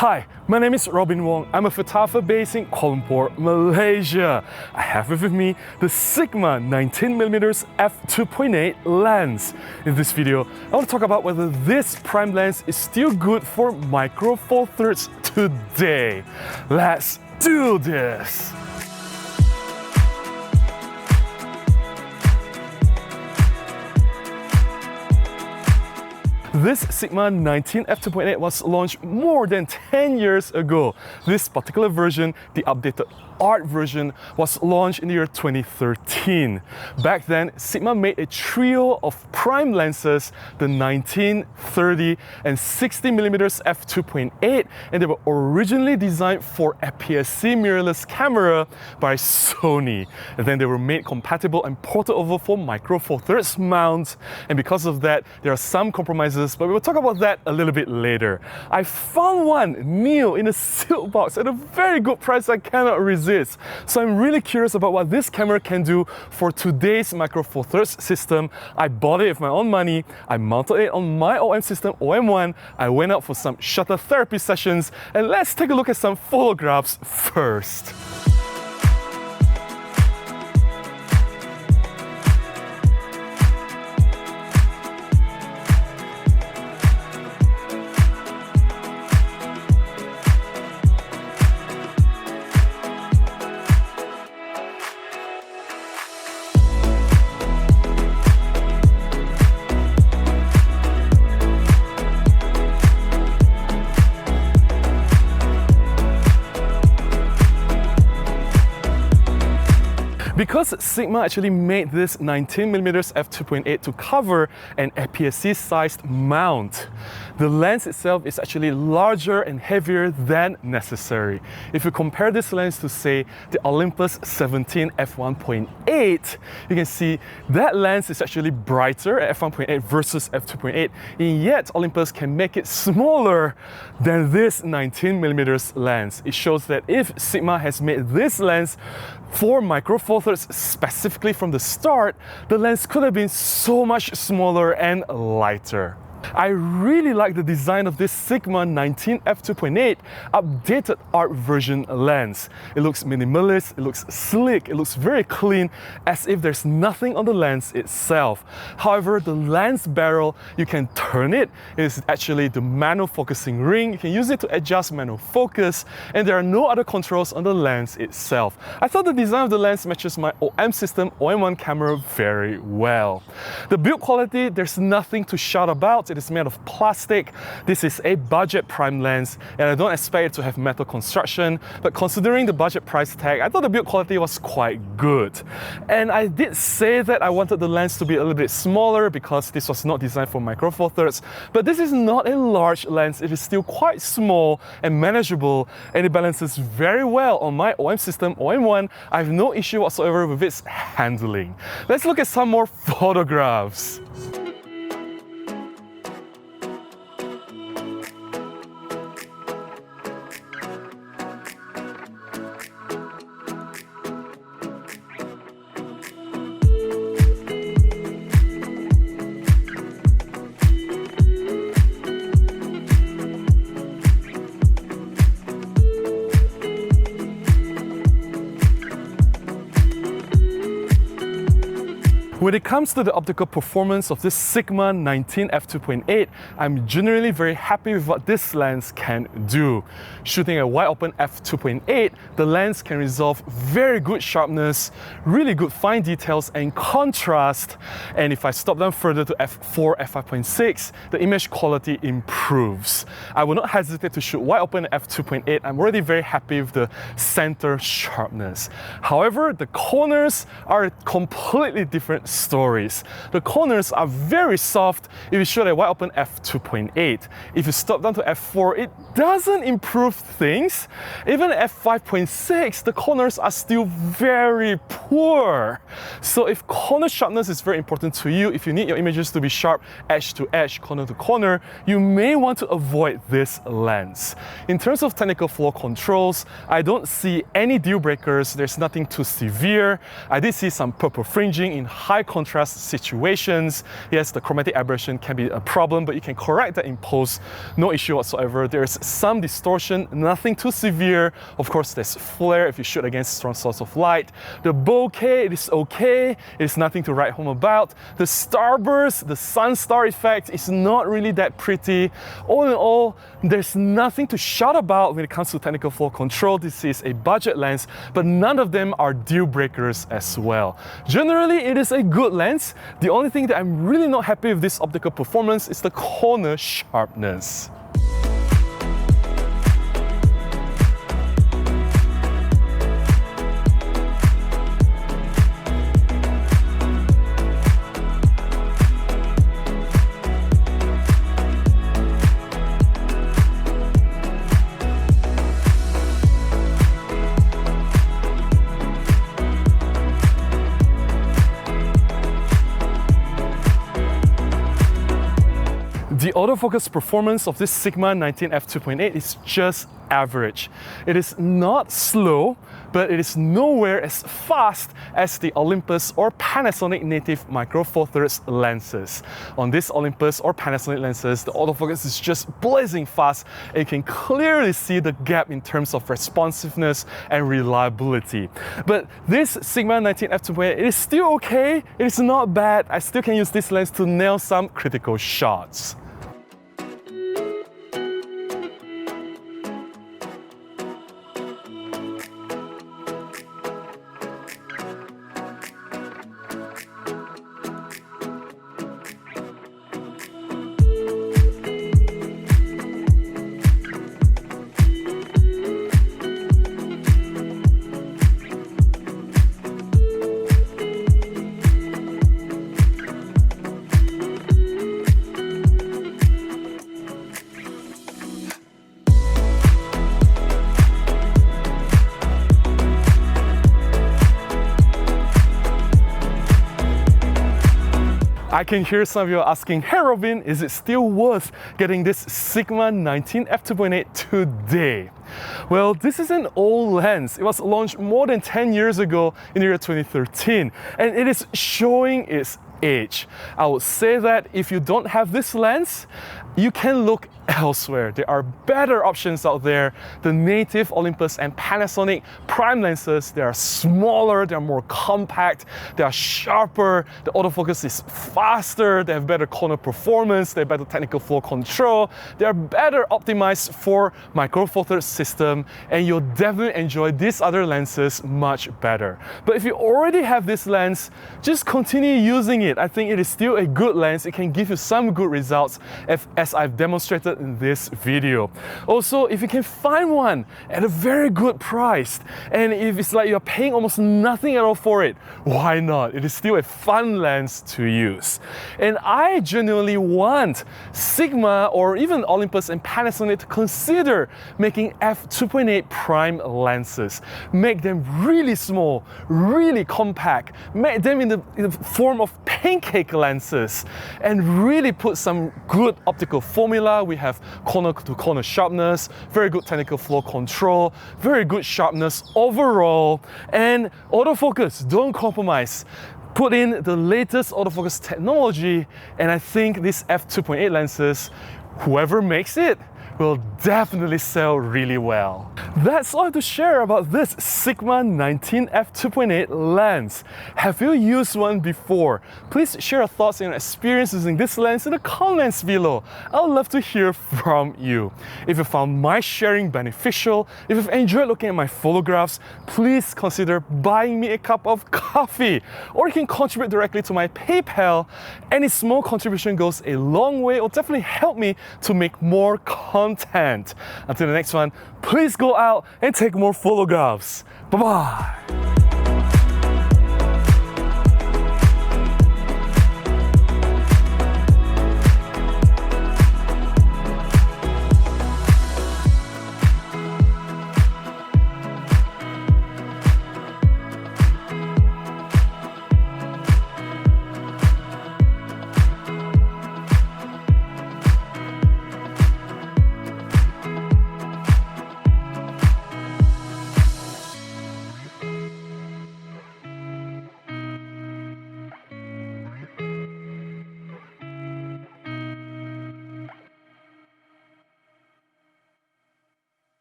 Hi, my name is Robin Wong. I'm a photographer based in Kuala Lumpur, Malaysia. I have with me the Sigma 19mm F2.8 lens. In this video, I want to talk about whether this prime lens is still good for micro four thirds today. Let's do this! This Sigma 19 F2.8 was launched more than 10 years ago. This particular version, the updated Art version, was launched in the year 2013. Back then, Sigma made a trio of prime lenses, the 19, 30 and 60mm F2.8, and they were originally designed for APS-C mirrorless camera by Sony. And then they were made compatible and ported over for micro four thirds mount, and because of that, there are some compromises, but we will talk about that a little bit later. I found one new in a silk box at a very good price I cannot resist. So I'm really curious about what this camera can do for today's micro four thirds system. I bought it with my own money. I mounted it on my OM system, OM1. I went out for some shutter therapy sessions, and let's take a look at some photographs first. Because Sigma actually made this 19mm f2.8 to cover an APS-C sized mount, the lens itself is actually larger and heavier than necessary. If you compare this lens to, say, the Olympus 17 f1.8, you can see that lens is actually brighter at f1.8 versus f2.8, and yet Olympus can make it smaller than this 19mm lens. It shows that if Sigma has made this lens for micro four thirds specifically from the start, the lens could have been so much smaller and lighter. I really like the design of this Sigma 19 f2.8 updated Art version lens. It looks minimalist, it looks sleek, it looks very clean, as if there's nothing on the lens itself. However, the lens barrel, you can turn it. It is actually the manual focusing ring. You can use it to adjust manual focus, and there are no other controls on the lens itself. I thought the design of the lens matches my OM system OM1 camera very well. The build quality, there's nothing to shout about. It is made of plastic. This is a budget prime lens, and I don't expect it to have metal construction, but considering the budget price tag, I thought the build quality was quite good. And I did say that I wanted the lens to be a little bit smaller because this was not designed for micro four thirds, but this is not a large lens. It is still quite small and manageable, and it balances very well on my OM system OM1. I have no issue whatsoever with its handling. Let's look at some more photographs. When it comes to the optical performance of this Sigma 19 f2.8, I'm generally very happy with what this lens can do. Shooting a wide open f2.8, the lens can resolve very good sharpness, really good fine details and contrast, and if I stop down further to f4, f5.6, the image quality improves. I will not hesitate to shoot wide open f2.8. I'm already very happy with the center sharpness. However, the corners are completely different stories. The corners are very soft if you shoot a wide open f2.8. If you stop down to f4, it doesn't improve things. Even at f5.6, the corners are still very poor. So if corner sharpness is very important to you, if you need your images to be sharp edge to edge, corner to corner, you may want to avoid this lens. In terms of technical flow controls, I don't see any deal breakers. There's nothing too severe. I did see some purple fringing in high high contrast situations. Yes, the chromatic aberration can be a problem, but you can correct that in post, no issue whatsoever. There's some distortion, nothing too severe. Of course, there's flare if you shoot against strong source of light. The bokeh, it is okay. It is nothing to write home about. The starburst, the sun star effect is not really that pretty. All in all, there's nothing to shout about when it comes to technical flow control. This is a budget lens, but none of them are deal breakers as well. Generally, it is a good lens. The only thing that I'm really not happy with this optical performance is the corner sharpness. The autofocus performance of this Sigma 19 F2.8 is just average. It is not slow, but it is nowhere as fast as the Olympus or Panasonic native Micro Four Thirds lenses. On this Olympus or Panasonic lenses, the autofocus is just blazing fast, and you can clearly see the gap in terms of responsiveness and reliability. But this Sigma 19 F2.8, it is still okay. It is not bad. I still can use this lens to nail some critical shots. I can hear some of you asking, hey Robin, is it still worth getting this Sigma 19 F2.8 today? Well, this is an old lens. It was launched more than 10 years ago in the year 2013, and it is showing its age. I would say that if you don't have this lens, you can look elsewhere. There are better options out there. The native Olympus and Panasonic prime lenses, they are smaller, they are more compact, they are sharper, the autofocus is faster, they have better corner performance, they have better technical flow control, they are better optimized for Micro Four Thirds system, and you'll definitely enjoy these other lenses much better. But if you already have this lens, just continue using it. I think it is still a good lens. It can give you some good results as I've demonstrated in this video. Also, if you can find one at a very good price, and if it's like you're paying almost nothing at all for it, why not? It is still a fun lens to use. And I genuinely want Sigma or even Olympus and Panasonic to consider making f2.8 prime lenses. Make them really small, really compact, make them in the form of pancake lenses, and really put some good optical formula. We have corner-to-corner sharpness, very good technical flow control, very good sharpness overall, and autofocus, don't compromise. Put in the latest autofocus technology, and I think these f2.8 lenses, whoever makes it, will definitely sell really well. That's all I have to share about this Sigma 19 F2.8 lens. Have you used one before? Please share your thoughts and your experience using this lens in the comments below. I would love to hear from you. If you found my sharing beneficial, if you've enjoyed looking at my photographs, please consider buying me a cup of coffee, or you can contribute directly to my PayPal. Any small contribution goes a long way. It will definitely help me to make more content. Until the next one, please go out and take more photographs. Bye-bye.